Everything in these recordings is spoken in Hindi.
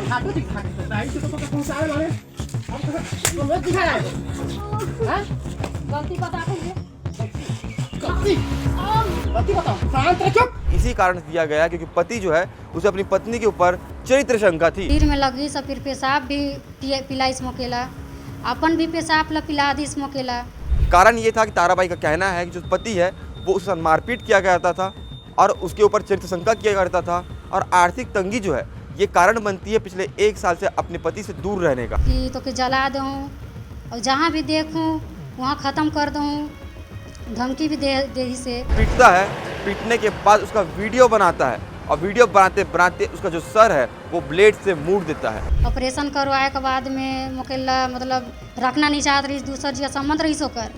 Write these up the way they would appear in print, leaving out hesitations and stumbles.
खाटो दिखा के राई से तो पहुंचावे वाले हम तो दिखा रहा है हां गलती बता के गलती बताओ शांत रहो। इसी कारण से दिया गया क्योंकि पति जो है उसे अपनी पत्नी के ऊपर चरित्र शंका थी। सिर में लगी सब फिर पेशाब भी पिलाई स्मोकेला अपन भी पेशाब ला पिला दी स्मोकेला। कारण ये था कि ताराबाई का कहना है कि जो पति है वो उसके साथ मारपीट किया करता था और उसके ऊपर चरित्र शंका किया करता था और आर्थिक तंगी जो है ये कारण बनती है पिछले 1 साल से अपने पति से दूर रहने का। कि तो के जला दूँ और जहाँ भी देखूँ वहाँ ख़त्म कर दूँ, धमकी भी दे ही से पीटता है, पीटने के बाद उसका वीडियो बनाता है और वीडियो बनाते बनाते उसका जो सर है वो ब्लेड से मूड़ देता है। ऑपरेशन करवाए के बाद में मुकेला मतलब रखना नहीं चाहत रही, दूसर जी संबंध रही सोकर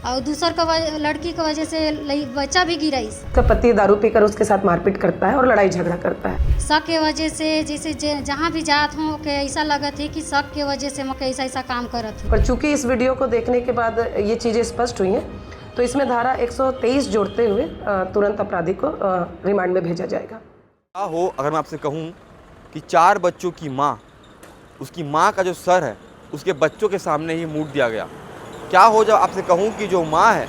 और दूसर का लड़की की वजह से बच्चा भी गिरा। उसका पति दारू पीकर उसके साथ मारपीट करता है और लड़ाई झगड़ा करता है। शक के वजह से जैसे जहाँ भी जात हूँ के ऐसा लगा थी कि शक के वजह से मैं ऐसा ऐसा काम करत हूँ। पर चूंकि इस वीडियो को देखने के बाद ये चीज़ें स्पष्ट हुई हैं तो इसमें धारा 123 जोड़ते हुए तुरंत अपराधी को रिमांड में भेजा जाएगा। क्या हो अगर मैं आपसे कहूँ कि 4 बच्चों की माँ, उसकी माँ का जो सर है उसके बच्चों के सामने ही मूड़ दिया गया। क्या हो जब आपसे कहूँ कि जो माँ है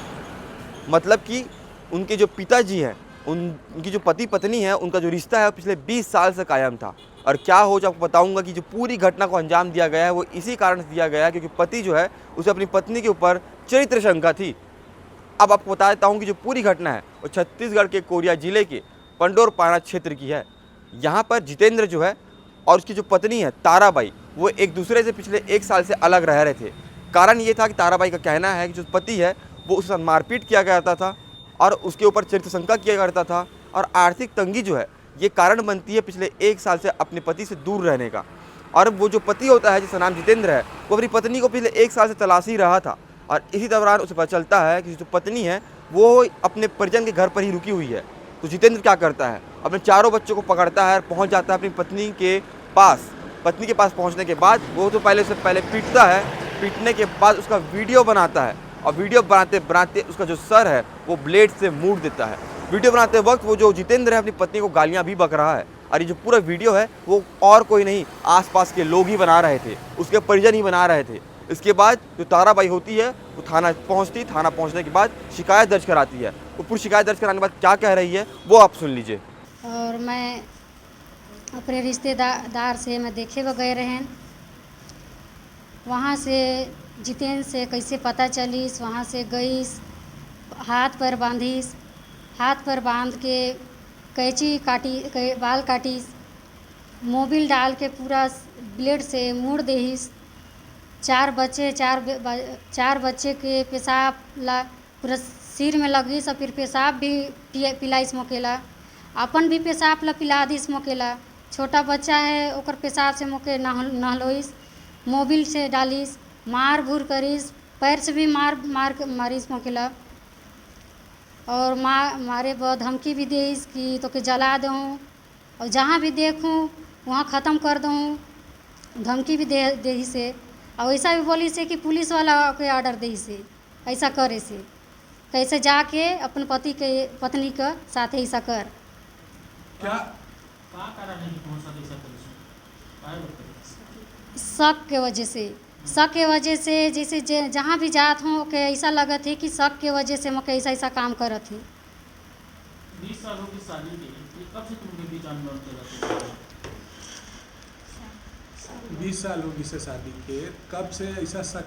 मतलब कि उनके जो पिताजी हैं उनकी जो पति पत्नी है उनका जो रिश्ता है पिछले 20 साल से कायम था। और क्या हो जब आपको बताऊंगा कि जो पूरी घटना को अंजाम दिया गया है वो इसी कारण से दिया गया है क्योंकि पति जो है उसे अपनी पत्नी के ऊपर चरित्र शंका थी। अब आपको बता देता हूँ कि जो पूरी घटना है वो छत्तीसगढ़ के कोरिया जिले के पंडोरपाड़ा क्षेत्र की है। यहाँ पर जितेंद्र जो है और उसकी जो पत्नी है ताराबाई वो एक दूसरे से पिछले 1 साल से अलग रह रहे थे। कारण ये था कि ताराबाई का कहना है कि जो पति है वो उसके साथ मारपीट किया करता था और उसके ऊपर चरित्र शंका किया करता था और आर्थिक तंगी जो है ये कारण बनती है पिछले 1 साल से अपने पति से दूर रहने का। और वो जो पति होता है जिसका नाम जितेंद्र है वो अपनी पत्नी को पिछले 1 साल से तलाश ही रहा था और इसी दौरान उसे पता चलता है कि जो पत्नी है वो अपने परिजन के घर पर ही रुकी हुई है। तो जितेंद्र क्या करता है अपने चारों बच्चों को पकड़ता है और पहुँच जाता है अपनी पत्नी के पास। पत्नी के पास पहुँचने के बाद वो तो उससे पहले पीटता है, पीटने के बाद उसका वीडियो बनाता है और वीडियो बनाते बनाते उसका जो सर है वो ब्लेड से मूड़ देता है। वीडियो बनाते वक्त वो जो जितेंद्र है अपनी पत्नी को गालियाँ भी बक रहा है और ये जो पूरा वीडियो है वो और कोई नहीं आसपास के लोग ही बना रहे थे, उसके परिजन ही बना रहे थे। इसके बाद जो ताराबाई होती है वो थाना पहुंचती, थाना पहुंचने के बाद शिकायत दर्ज कराती है। वो पूरी शिकायत दर्ज कराने के बाद क्या कह रही है वो आप सुन लीजिए। और मैं अपने रिश्तेदार से मैं देखे वगैरह हैं, वहाँ से जितेंद्र से कैसे पता चलीस, वहाँ से गईस, हाथ पर बांधीस, हाथ पर बांध के कैंची काटी, बाल काटीस, मोबिल डाल के पूरा ब्लेड से मूड़ देहिस। 4 बच्चे के पेशाब ला पूरा सिर में लगी सब फिर पेशाब भी पिलाई स्मोकेला अपन भी पेशाब ला पिला दी स्मोकेला। छोटा बच्चा है ओकर पेशाब से मोके नहलोइस, मोबिल से डालिस, मार भूर करीस, पैर से भी मारिस मोकेला और मारे बहुत धमकी भी देइस कि तो के जला दूँ और जहाँ भी देखूँ वहाँ ख़त्म कर दूँ, धमकी भी दे से और ऐसा भी बोली से कि पुलिस वाला के ऑर्डर दे से ऐसा करे से कैसे जाके अपन पत्नी के साथ ऐसा कर। क्या शक के वजह से जैसे जहाँ भी जात हूँ के ऐसा लगा थे कि शक के वजह से मैं ऐसा ऐसा काम करत थी। 20 सालों की शादी के कब से तुमके बीच अनबन चला था? 20 साल होगी से शादी के, कब से ऐसा शक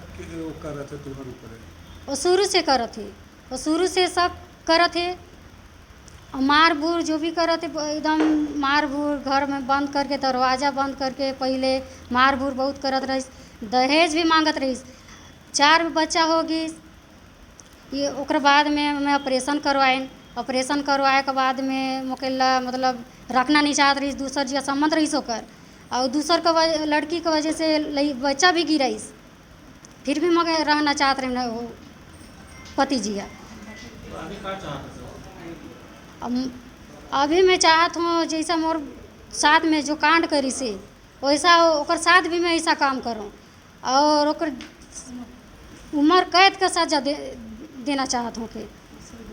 कर रहे थे तुम्हारे ऊपर? वो शुरू से करत थे, वो शुरू से शक करत थे। मार भूर जो भी करत थे एकदम मार भूर, घर में बंद करके दरवाज़ा बंद करके पहले मार भूर बहुत करत रहीस, दहेज भी मांगत रहीस। 4 बच्चा होगी ये ओकर बाद में मैं ऑपरेशन करवाएं, ऑपरेशन करवाए के बाद में मुकेला मतलब रखना नहीं चाहत रही, दूसर जी संबंध रही सोकर और दूसर का लड़की की वजह से बच्चा भी गिराइस, फिर भी मगे रहना चाहत रहे ना वो पति जी। अभी मैं चाहत हूँ जैसा मोर साथ में जो कांड करी से वैसा ओकर साथ भी मैं ऐसा काम करूँ और ओकर उम्र कैद का सजा देना चाहत हूँ। कि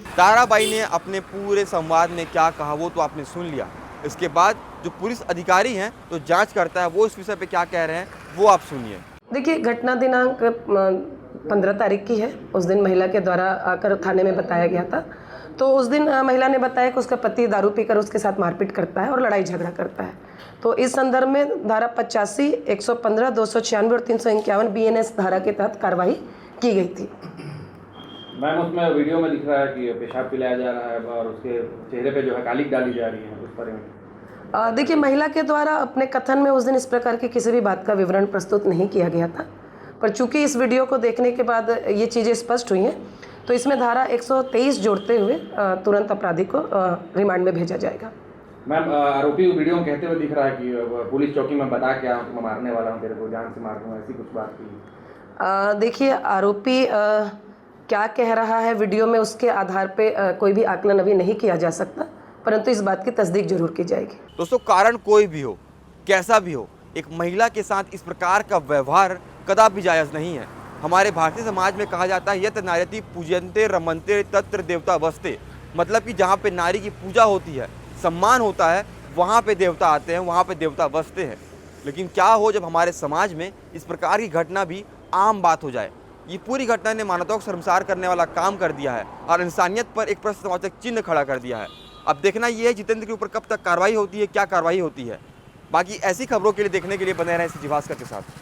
ताराबाई ने अपने पूरे संवाद में क्या कहा वो तो आपने सुन लिया, इसके बाद जो पुलिस अधिकारी हैं तो जांच करता है, वो इस विषय पे क्या कह रहे हैं वो आप सुनिए। देखिए, घटना दिनांक 15 तारीख की है। उस दिन महिला के द्वारा आकर थाने में बताया गया था। तो उस दिन महिला ने बताया कि उसका पति दारू पीकर उसके साथ मारपीट करता है और लड़ाई झगड़ा करता है। तो इस संदर्भ में धारा 85, 115, 296 और 351 BNS धारा के तहत कार्रवाई की गई थी। मैम, उसमें वीडियो में दिख रहा है कि पेशाब पिलाया जा रहा है और उसके चेहरे पे जो है कालिक डाली जा रही है, उस पर देखिए, महिला के द्वारा अपने कथन में उस दिन इस प्रकार की किसी भी बात का विवरण प्रस्तुत नहीं किया गया था, पर चूंकि इस वीडियो को देखने के बाद ये चीज़ें स्पष्ट हुई हैं, तो इसमें धारा 123 जोड़ते हुए तुरंत अपराधी को रिमांड में भेजा जाएगा। मैम, आरोपी वीडियो में कहते हुए दिख रहा है कि पुलिस चौकी में बता के आऊँ, मैं मारने वाला हूँ, तेरे को जान से मार दूँगा, ऐसी कुछ बात की। देखिए, आरोपी क्या कह रहा है वीडियो में, उसके आधार पे कोई भी आकलन अभी नहीं किया जा सकता, परंतु इस बात की तस्दीक जरूर की जाएगी। दोस्तों, कारण कोई भी हो, कैसा भी हो, एक महिला के साथ इस प्रकार का व्यवहार कदापि जायज़ नहीं है। हमारे भारतीय समाज में कहा जाता है, यत नार्यति पूजन्ते रमन्ते तत्र देवता बसते, मतलब कि जहाँ पे नारी की पूजा होती है, सम्मान होता है, वहाँ पे देवता आते हैं, वहाँ पे देवता बसते हैं। लेकिन क्या हो जब हमारे समाज में इस प्रकार की घटना भी आम बात हो जाए। ये पूरी घटना ने मानवता को शर्मसार करने वाला काम कर दिया है और इंसानियत पर एक प्रश्नवाचक चिन्ह खड़ा कर दिया है। अब देखना ये है जितेंद्र के ऊपर कब तक कार्रवाई होती है, क्या कार्रवाई होती है। बाकी ऐसी खबरों के लिए देखने के लिए बने रहें श्री भास्कर के साथ।